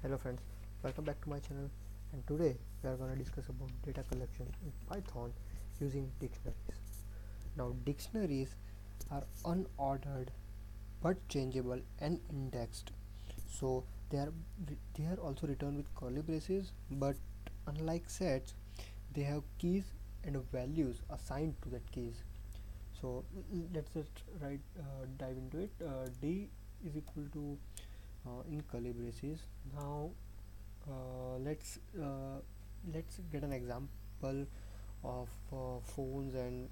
Hello friends, welcome back to my channel, and today we are going to discuss about data collection in Python using dictionaries. Now dictionaries are unordered but changeable and indexed. So they are also written with curly braces, but unlike sets they have keys and values assigned to that keys. So let's just dive into it. D is equal to in curly braces. Now let's get an example of phones and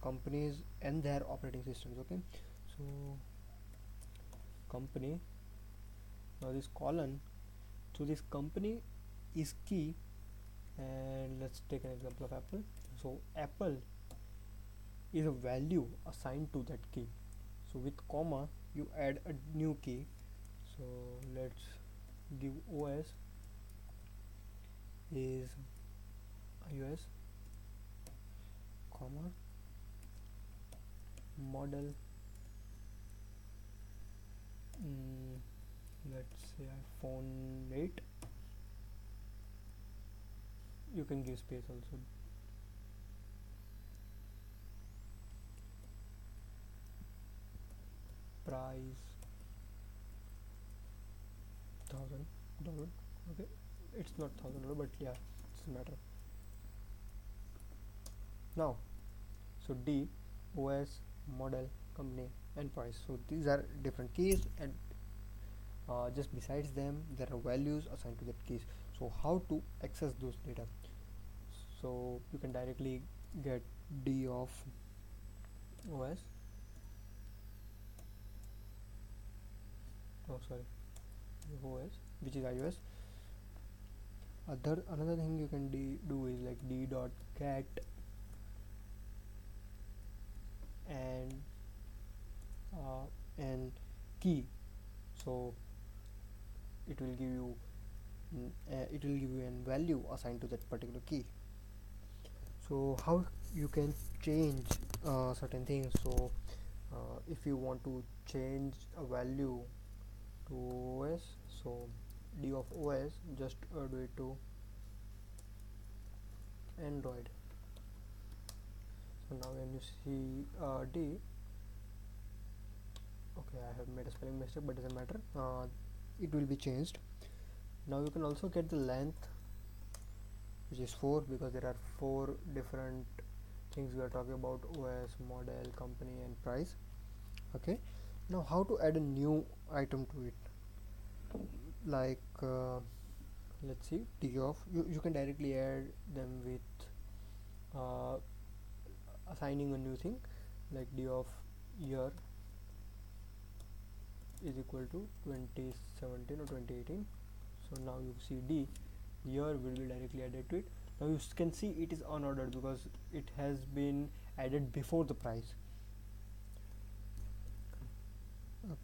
companies and their operating systems. Okay, so company, now this colon, so this company is key, and let's take an example of Apple. So Apple is a value assigned to that key. So with comma you add a new key. So let's give OS is iOS, comma, model, mm, let's say iPhone 8. You can give space also. Price $1,000. Okay, it's not $1,000, but yeah, it doesn't matter. Now, so D, OS, model, company, and price. So these are different keys, and just besides them, there are values assigned to that keys. So how to access those data? So you can directly get D of OS. Oh, sorry, OS, which is iOS. Another thing you can do is like d dot get and and key. So it will give you an value assigned to that particular key. So how you can change certain things? So if you want to change a value to OS, so d of OS, just do it to Android. So now when you see D, okay, I have made a spelling mistake, but doesn't matter, it will be changed. Now you can also get the length, which is 4, because there are 4 different things we are talking about: OS, model, company, and price. Okay, now how to add a new item to it? Like let's see, t of you can directly add them with uh, assigning a new thing, like d of year is equal to 2017 or 2018. So now you see D, year will be directly added to it. Now you can see it is unordered because it has been added before the price.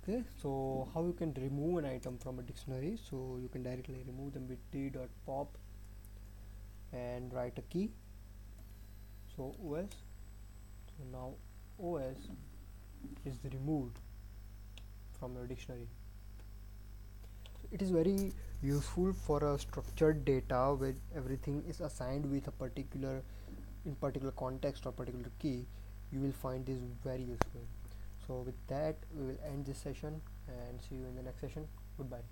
Okay, so how you can remove an item from a dictionary? So you can directly remove them with d.pop and write a key. So OS, so now OS is removed from your dictionary. So it is very useful for a structured data where everything is assigned with a particular context or particular key. You will find this very useful. So with that we will end this session and see you in the next session. Goodbye.